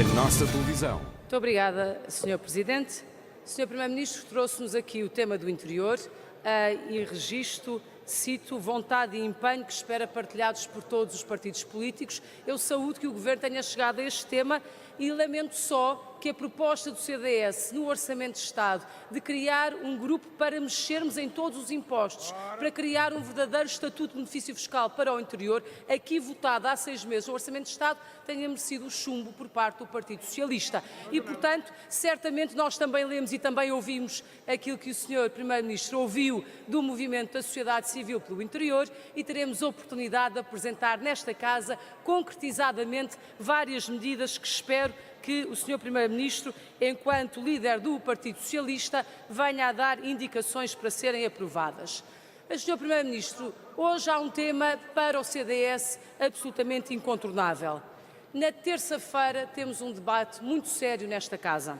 A nossa televisão. Muito obrigada, Sr. Presidente. O Sr. Primeiro-Ministro trouxe-nos aqui o tema do interior e registro, cito, vontade e empenho que espera partilhados por todos os partidos políticos. Eu saúdo que o Governo tenha chegado a este tema e lamento só que a proposta do CDS no Orçamento de Estado de criar um grupo para mexermos em todos os impostos, para criar um verdadeiro estatuto de benefício fiscal para o interior, aqui votada há 6 meses no Orçamento de Estado, tenha merecido o chumbo por parte do Partido Socialista. E, portanto, certamente nós também lemos e também ouvimos aquilo que o Sr. Primeiro-Ministro ouviu do movimento da sociedade civil pelo interior e teremos a oportunidade de apresentar nesta Casa, concretizadamente, várias medidas que espero que o Sr. Primeiro-Ministro, enquanto líder do Partido Socialista, venha a dar indicações para serem aprovadas. Mas, Sr. Primeiro-Ministro, hoje há um tema para o CDS absolutamente incontornável. Na terça-feira temos um debate muito sério nesta Casa.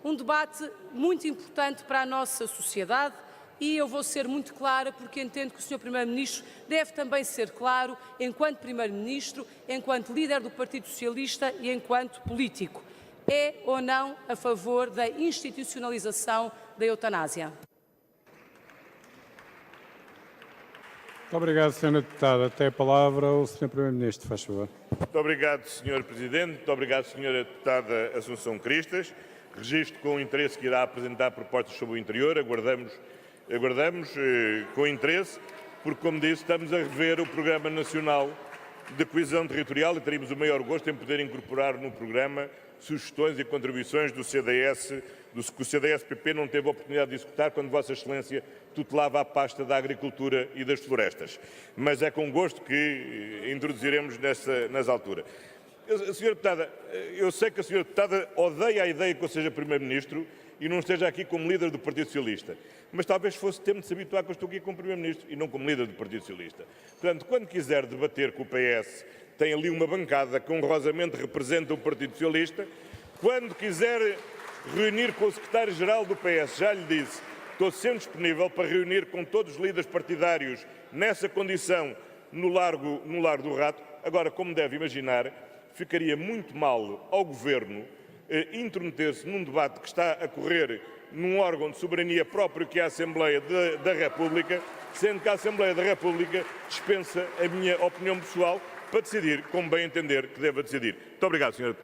Um debate muito importante para a nossa sociedade e eu vou ser muito clara porque entendo que o Sr. Primeiro-Ministro deve também ser claro enquanto Primeiro-Ministro, enquanto líder do Partido Socialista e enquanto político. É ou não a favor da institucionalização da eutanásia? Muito obrigado, Sra. Deputada. Tem a palavra o Sr. Primeiro-Ministro, faz favor. Muito obrigado, Sr. Presidente. Muito obrigado, Sra. Deputada Assunção Cristas. Registro com interesse que irá apresentar propostas sobre o interior. Aguardamos com interesse, porque, como disse, estamos a rever o Programa Nacional de Coesão Territorial e teremos o maior gosto em poder incorporar no programa sugestões e contribuições do CDS, que o CDS-PP não teve a oportunidade de executar quando Vossa Excelência tutelava a pasta da Agricultura e das Florestas. Mas é com gosto que introduziremos nessa altura. Sra. Deputada, eu sei que a Sra. Deputada odeia a ideia que eu seja Primeiro-Ministro e não esteja aqui como líder do Partido Socialista. Mas talvez fosse tempo de se habituar que eu estou aqui como Primeiro-Ministro e não como líder do Partido Socialista. Portanto, quando quiser debater com o PS, tem ali uma bancada que honrosamente representa o Partido Socialista. Quando quiser reunir com o secretário-geral do PS, já lhe disse, estou sempre disponível para reunir com todos os líderes partidários nessa condição no Largo do Rato. Agora, como deve imaginar, ficaria muito mal ao Governo intrometer-se num debate que está a correr num órgão de soberania próprio que é a Assembleia da República, sendo que a Assembleia da República dispensa a minha opinião pessoal para decidir como bem entender que deva decidir. Muito obrigado, Sr.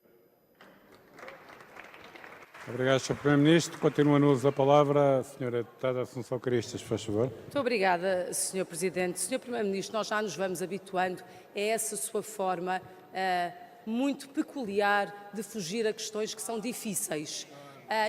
Obrigado, Sr. Primeiro-Ministro. Continua no uso da palavra a Sra. Deputada Assunção Cristas, faz favor. Muito obrigada, Sr. Presidente. Sr. Primeiro-Ministro, nós já nos vamos habituando a essa sua forma muito peculiar de fugir a questões que são difíceis.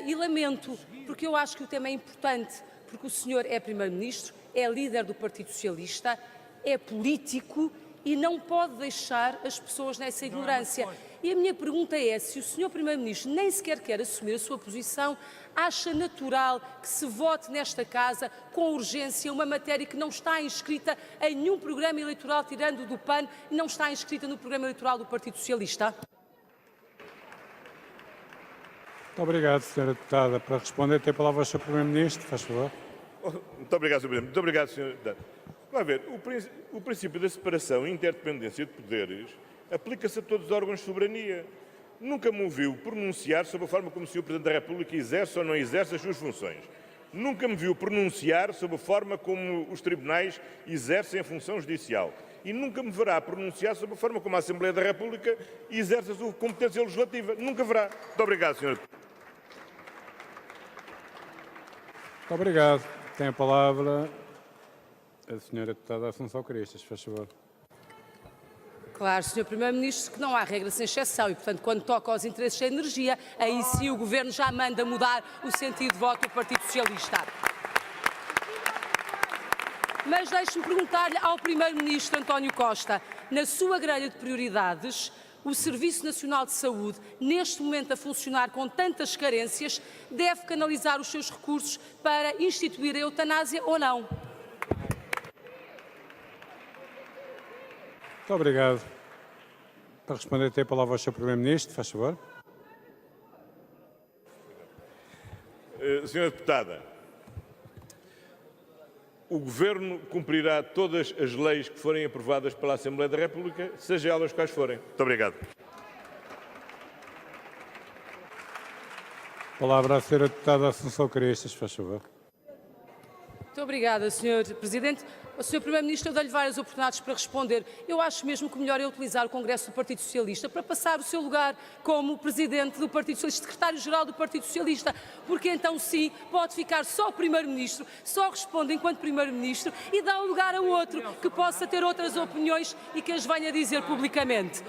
E lamento, porque eu acho que o tema é importante, porque o senhor é Primeiro-Ministro, é líder do Partido Socialista, é político e não pode deixar as pessoas nessa ignorância. E a minha pergunta é, se o senhor Primeiro-Ministro nem sequer quer assumir a sua posição, acha natural que se vote nesta Casa com urgência uma matéria que não está inscrita em nenhum programa eleitoral, tirando do PAN, e não está inscrita no programa eleitoral do Partido Socialista? Muito obrigado, Sra. Deputada. Para responder, tem a palavra o Sr. Primeiro-Ministro, faz favor. Muito obrigado, Sr. Presidente. Muito obrigado, Sr. Deputado. Vamos ver, o princípio da separação e interdependência de poderes aplica-se a todos os órgãos de soberania. Nunca me ouviu pronunciar sobre a forma como o Sr. Presidente da República exerce ou não exerce as suas funções. Nunca me viu pronunciar sobre a forma como os tribunais exercem a função judicial. E nunca me verá pronunciar sobre a forma como a Assembleia da República exerce a sua competência legislativa. Nunca verá. Muito obrigado, Sr. Muito obrigado. Tem a palavra a Sra. Deputada Assunção Cristas, faz favor. Claro, Sr. Primeiro-Ministro, que não há regra sem exceção e, portanto, quando toca aos interesses da energia, aí sim o Governo já manda mudar o sentido de voto do Partido Socialista. Mas deixe-me perguntar-lhe ao Primeiro-Ministro António Costa, na sua grelha de prioridades, o Serviço Nacional de Saúde, neste momento a funcionar com tantas carências, deve canalizar os seus recursos para instituir a eutanásia ou não? Muito obrigado. Para responder, tem a palavra o Sr. Primeiro-Ministro, faz favor. Sra. Deputada, o Governo cumprirá todas as leis que forem aprovadas pela Assembleia da República, seja elas quais forem. Muito obrigado. Palavra à senhora deputada Assunção Cristas, faz favor. Muito obrigada, Sr. Presidente. O Sr. Primeiro-Ministro, eu dei-lhe várias oportunidades para responder. Eu acho mesmo que o melhor é utilizar o Congresso do Partido Socialista para passar o seu lugar como Presidente do Partido Socialista, Secretário-Geral do Partido Socialista, porque então sim, pode ficar só o Primeiro-Ministro, só responde enquanto Primeiro-Ministro e dá lugar a outro que possa ter outras opiniões e que as venha dizer publicamente.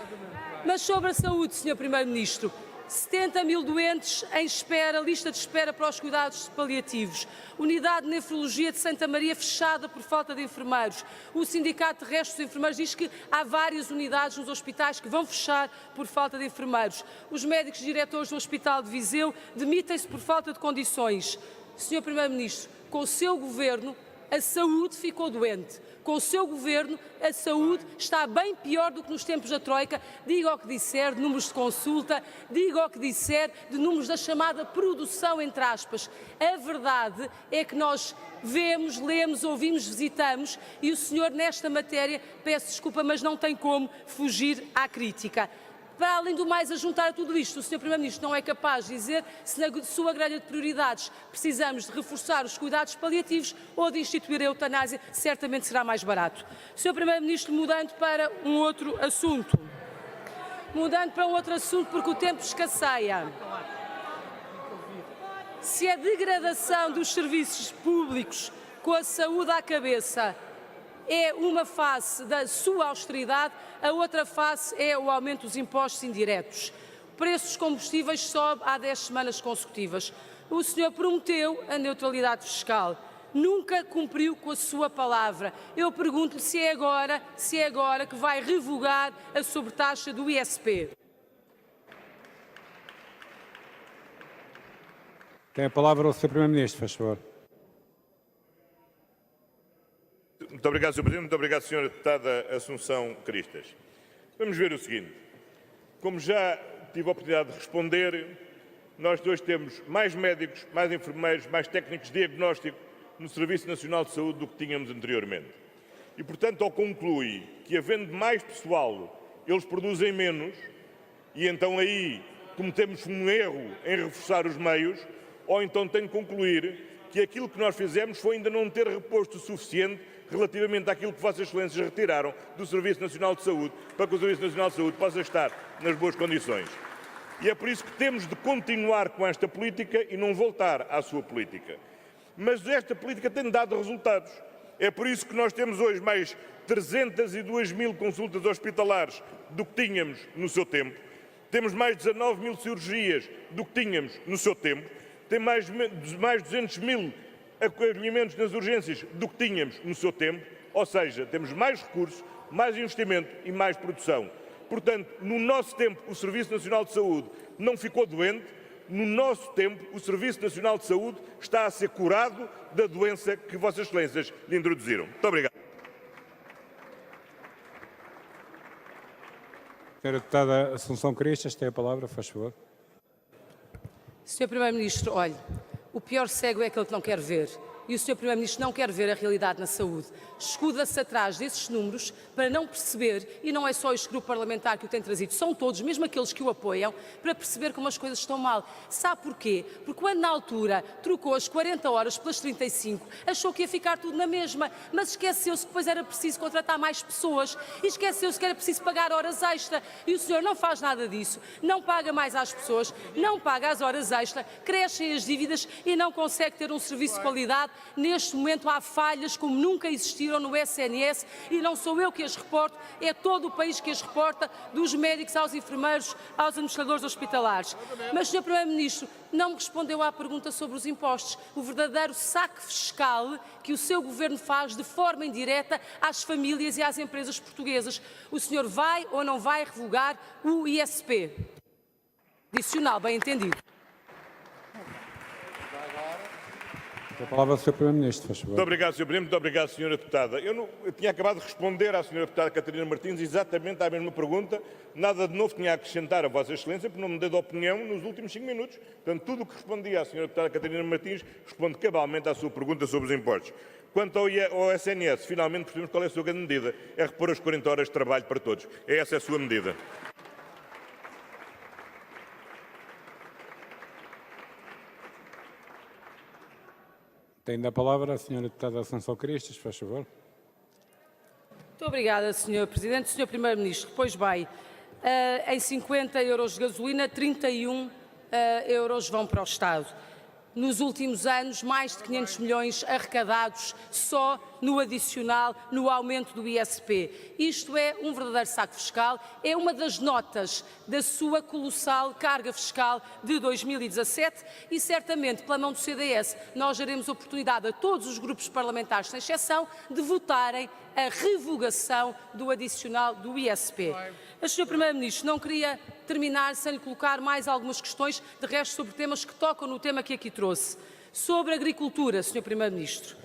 Mas sobre a saúde, Sr. Primeiro-Ministro, 70 mil doentes em espera, lista de espera para os cuidados paliativos. Unidade de nefrologia de Santa Maria fechada por falta de enfermeiros. O Sindicato Terrestre dos Enfermeiros diz que há várias unidades nos hospitais que vão fechar por falta de enfermeiros. Os médicos diretores do Hospital de Viseu demitem-se por falta de condições. Sr. Primeiro-Ministro, com o seu governo, a saúde ficou doente. Com o seu governo, a saúde está bem pior do que nos tempos da Troika. Diga o que disser de números de consulta, diga o que disser de números da chamada produção, entre aspas. A verdade é que nós vemos, lemos, ouvimos, visitamos e o senhor, nesta matéria, peço desculpa, mas não tem como fugir à crítica. Para além do mais, a juntar a tudo isto, o Sr. Primeiro-Ministro não é capaz de dizer se na sua grelha de prioridades precisamos de reforçar os cuidados paliativos ou de instituir a eutanásia, certamente será mais barato. Sr. Primeiro-Ministro, mudando para um outro assunto, porque o tempo escasseia. Se a degradação dos serviços públicos com a saúde à cabeça é uma face da sua austeridade, a outra face é o aumento dos impostos indiretos. O preço dos combustíveis sobe há 10 semanas consecutivas. O senhor prometeu a neutralidade fiscal, nunca cumpriu com a sua palavra. Eu pergunto-lhe se é agora que vai revogar a sobretaxa do ISP. Tem a palavra o Sr. Primeiro-Ministro, faz favor. Muito obrigado, Sr. Presidente. Muito obrigado, Sra. Deputada Assunção Cristas. Vamos ver o seguinte. Como já tive a oportunidade de responder, nós hoje temos mais médicos, mais enfermeiros, mais técnicos de diagnóstico no Serviço Nacional de Saúde do que tínhamos anteriormente. E, portanto, ao conclui que, havendo mais pessoal, eles produzem menos, e então aí cometemos um erro em reforçar os meios, ou então tenho que concluir que aquilo que nós fizemos foi ainda não ter reposto o suficiente relativamente àquilo que Vossas Excelências retiraram do Serviço Nacional de Saúde, para que o Serviço Nacional de Saúde possa estar nas boas condições. E é por isso que temos de continuar com esta política e não voltar à sua política. Mas esta política tem dado resultados. É por isso que nós temos hoje mais 302 mil consultas hospitalares do que tínhamos no seu tempo. Temos mais 19 mil cirurgias do que tínhamos no seu tempo. Tem mais 200 mil acolhimentos nas urgências do que tínhamos no seu tempo, ou seja, temos mais recursos, mais investimento e mais produção. Portanto, no nosso tempo, o Serviço Nacional de Saúde não ficou doente, no nosso tempo, o Serviço Nacional de Saúde está a ser curado da doença que Vossas Excelências lhe introduziram. Muito obrigado. Senhora deputada Assunção Cristas, tem a palavra, faz favor. Sr. Primeiro-Ministro, olhe, o pior cego é aquele que não quer ver. E o Sr. Primeiro-Ministro não quer ver a realidade na saúde. Escuda-se atrás desses números para não perceber, e não é só este grupo parlamentar que o tem trazido, são todos, mesmo aqueles que o apoiam, para perceber como as coisas estão mal. Sabe porquê? Porque quando na altura trocou as 40 horas pelas 35, achou que ia ficar tudo na mesma, mas esqueceu-se que depois era preciso contratar mais pessoas e esqueceu-se que era preciso pagar horas extra. E o senhor não faz nada disso, não paga mais às pessoas, não paga as horas extra, crescem as dívidas e não consegue ter um serviço de qualidade. Neste momento há falhas como nunca existiram no SNS e não sou eu que as reporto, é todo o país que as reporta, dos médicos aos enfermeiros, aos administradores hospitalares. Mas, Sr. Primeiro-Ministro, não me respondeu à pergunta sobre os impostos, o verdadeiro saque fiscal que o seu governo faz de forma indireta às famílias e às empresas portuguesas. O senhor vai ou não vai revogar o ISP? Adicional, bem entendido. A palavra ao Sr. Primeiro-Ministro, faz favor. Muito obrigado, Sr. Presidente. Muito obrigado, Sra. Deputada. Eu tinha acabado de responder à Sra. Deputada Catarina Martins exatamente à mesma pergunta. Nada de novo tinha a acrescentar a Vossa Excelência, porque não me dei de opinião nos últimos 5 minutos. Portanto, tudo o que respondi à Sra. Deputada Catarina Martins responde cabalmente à sua pergunta sobre os impostos. Quanto ao SNS, finalmente percebemos qual é a sua grande medida. É repor as 40 horas de trabalho para todos. Essa é a sua medida. Tem da palavra a senhora deputada Assunção Cristas, faz favor. Muito obrigada, Sr. Presidente. Sr. Primeiro-Ministro, pois bem, em 50 euros de gasolina, 31 euros vão para o Estado. Nos últimos anos, mais de 500 milhões arrecadados só no adicional, no aumento do ISP. Isto é um verdadeiro saco fiscal, é uma das notas da sua colossal carga fiscal de 2017 e certamente, pela mão do CDS, nós daremos oportunidade a todos os grupos parlamentares, sem exceção, de votarem a revogação do adicional do ISP. Mas, Sr. Primeiro-Ministro, não queria terminar sem lhe colocar mais algumas questões, de resto sobre temas que tocam no tema que aqui trouxe. Sobre a agricultura, Sr. Primeiro-Ministro.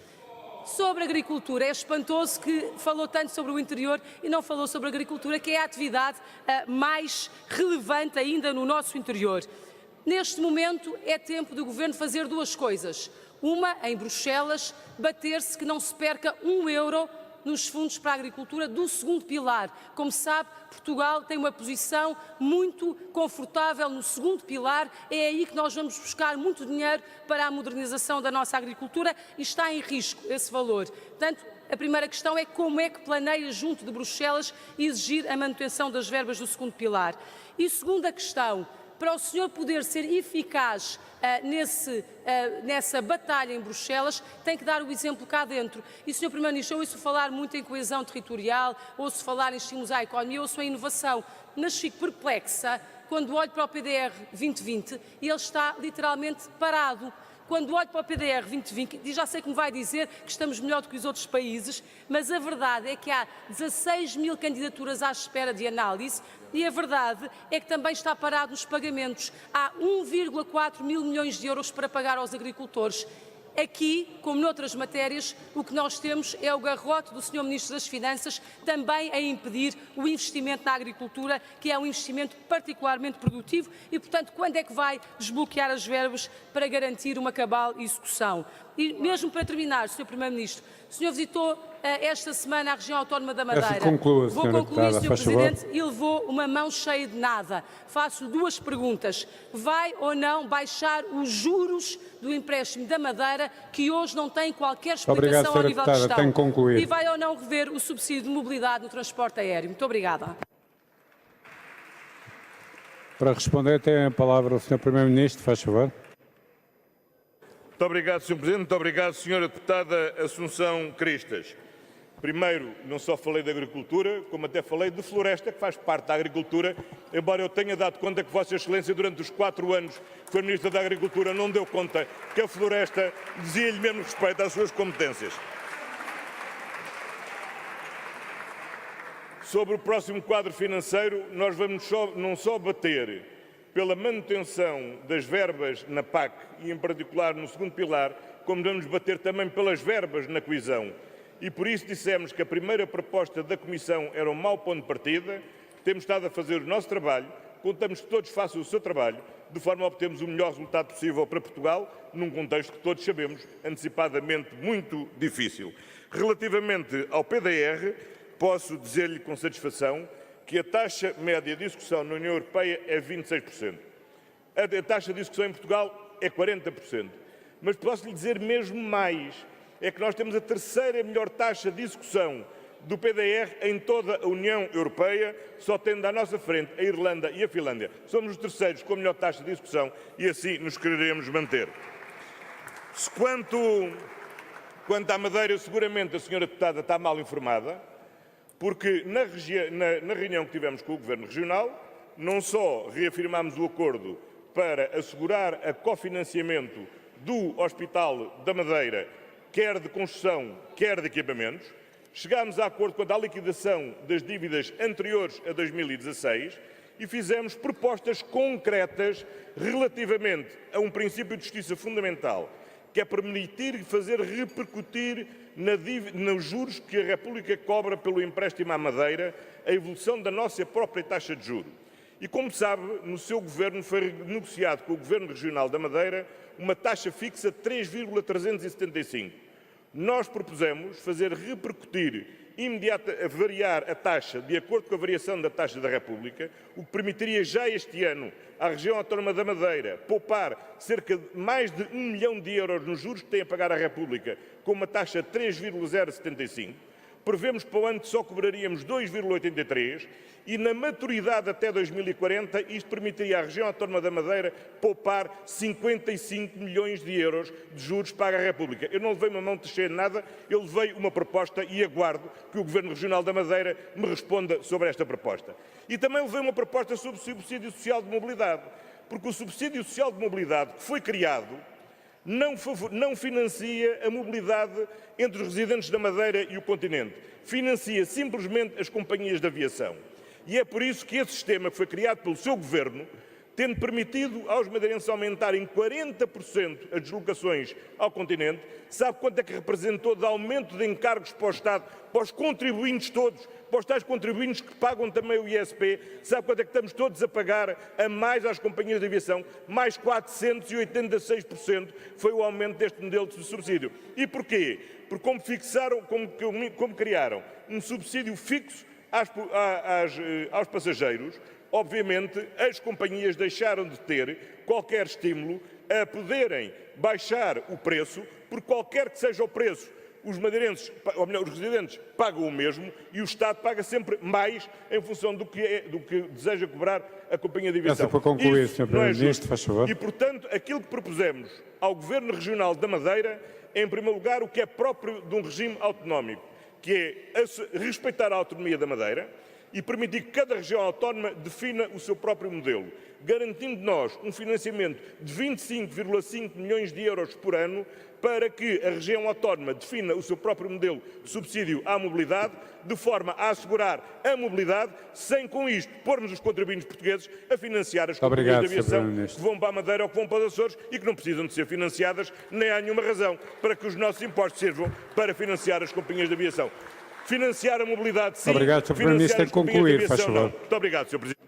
Sobre a agricultura, é espantoso que falou tanto sobre o interior e não falou sobre a agricultura, que é a atividade mais relevante ainda no nosso interior. Neste momento é tempo do Governo fazer duas coisas. Uma, em Bruxelas, bater-se que não se perca €1 nos fundos para a agricultura do segundo pilar. Como sabe, Portugal tem uma posição muito confortável no segundo pilar, é aí que nós vamos buscar muito dinheiro para a modernização da nossa agricultura e está em risco esse valor. Portanto, a primeira questão é como é que planeia, junto de Bruxelas, exigir a manutenção das verbas do segundo pilar. E segunda questão, para o senhor poder ser eficaz nessa batalha em Bruxelas, tem que dar o exemplo cá dentro. E, Sr. Primeiro-Ministro, eu ouço falar muito em coesão territorial, ouço falar em estímulos à economia, ouço em inovação, mas fico perplexa quando olho para o PDR 2020 e ele está literalmente parado. Quando olho para o PDR 2020, e já sei que me vai dizer que estamos melhor do que os outros países, mas a verdade é que há 16 mil candidaturas à espera de análise e a verdade é que também está parado nos pagamentos. Há 1,4 mil milhões de euros para pagar aos agricultores. Aqui, como noutras matérias, o que nós temos é o garrote do Sr. Ministro das Finanças também a impedir o investimento na agricultura, que é um investimento particularmente produtivo e, portanto, quando é que vai desbloquear as verbas para garantir uma cabal execução? E mesmo para terminar, Sr. Primeiro-Ministro, o senhor visitou esta semana a região autónoma da Madeira. Vou concluir, Sr. Presidente, e levou uma mão cheia de nada. Faço duas perguntas. Vai ou não baixar os juros do empréstimo da Madeira, que hoje não tem qualquer explicação ao nível de gestão? Tenho que concluir. E vai ou não rever o subsídio de mobilidade no transporte aéreo? Muito obrigada. Para responder, tem a palavra o Sr. Primeiro-Ministro, faz favor. Muito obrigado, Sr. Presidente. Muito obrigado, Sra. Deputada Assunção Cristas. Primeiro, não só falei de agricultura, como até falei de floresta, que faz parte da agricultura, embora eu tenha dado conta que Vossa Excelência, durante os 4 anos que foi Ministra da Agricultura, não deu conta que a floresta dizia-lhe menos respeito às suas competências. Sobre o próximo quadro financeiro, nós vamos não só bater pela manutenção das verbas na PAC e, em particular, no segundo pilar, como vamos bater também pelas verbas na coesão. E por isso dissemos que a primeira proposta da Comissão era um mau ponto de partida, temos estado a fazer o nosso trabalho, contamos que todos façam o seu trabalho, de forma a obtermos o melhor resultado possível para Portugal, num contexto que todos sabemos, antecipadamente muito difícil. Relativamente ao PDR, posso dizer-lhe com satisfação que a taxa média de execução na União Europeia é 26%. A taxa de execução em Portugal é 40%. Mas posso lhe dizer mesmo mais, é que nós temos a terceira melhor taxa de execução do PDR em toda a União Europeia, só tendo à nossa frente a Irlanda e a Finlândia. Somos os terceiros com a melhor taxa de execução e assim nos quereremos manter. Quanto à Madeira, seguramente a senhora deputada está mal informada, porque na reunião que tivemos com o Governo Regional, não só reafirmámos o acordo para assegurar a cofinanciamento do Hospital da Madeira, quer de construção, quer de equipamentos, chegámos a acordo quanto à liquidação das dívidas anteriores a 2016 e fizemos propostas concretas relativamente a um princípio de justiça fundamental, que é permitir fazer repercutir nos juros que a República cobra pelo empréstimo à Madeira a evolução da nossa própria taxa de juros. E, como sabe, no seu governo foi negociado com o Governo Regional da Madeira uma taxa fixa de 3,375. Nós propusemos fazer repercutir variar a taxa de acordo com a variação da taxa da República, o que permitiria já este ano à região autónoma da Madeira poupar cerca de mais de 1 milhão de euros nos juros que tem a pagar à República, com uma taxa de 3,075. Prevemos que para o ano só cobraríamos 2,83 e na maturidade até 2040 isto permitiria à região autónoma da Madeira poupar 55 milhões de euros de juros para a República. Eu não levei uma mão de cheia de nada, eu levei uma proposta e aguardo que o Governo Regional da Madeira me responda sobre esta proposta. E também levei uma proposta sobre o subsídio social de mobilidade, porque o subsídio social de mobilidade que foi criado não financia a mobilidade entre os residentes da Madeira e o continente. Financia simplesmente as companhias de aviação. E é por isso que esse sistema que foi criado pelo seu governo, tendo permitido aos madeirenses aumentarem 40% as deslocações ao continente, sabe quanto é que representou de aumento de encargos para o Estado, para os contribuintes todos, para os tais contribuintes que pagam também o ISP, sabe quanto é que estamos todos a pagar a mais às companhias de aviação? Mais 486% foi o aumento deste modelo de subsídio. E porquê? Porque como criaram um subsídio fixo aos passageiros, obviamente as companhias deixaram de ter qualquer estímulo a poderem baixar o preço, porque qualquer que seja o preço, os madeirenses, ou melhor, os residentes pagam o mesmo e o Estado paga sempre mais em função do que deseja cobrar a companhia de aviação. Para concluir, Sr. Primeiro-Ministro, faz favor. E, portanto, aquilo que propusemos ao Governo Regional da Madeira é, em primeiro lugar, o que é próprio de um regime autonómico, que é respeitar a autonomia da Madeira e permitir que cada região autónoma defina o seu próprio modelo, garantindo nós um financiamento de 25,5 milhões de euros por ano para que a região autónoma defina o seu próprio modelo de subsídio à mobilidade, de forma a assegurar a mobilidade, sem com isto pormos os contribuintes portugueses a financiar as companhias de aviação que vão para a Madeira ou que vão para os Açores e que não precisam de ser financiadas, nem há nenhuma razão para que os nossos impostos sirvam para financiar as companhias de aviação. Financiar a mobilidade, sim. Obrigado, Sr. Primeiro-Ministro. Tem que concluir, faz favor. Muito obrigado, Sr. Presidente.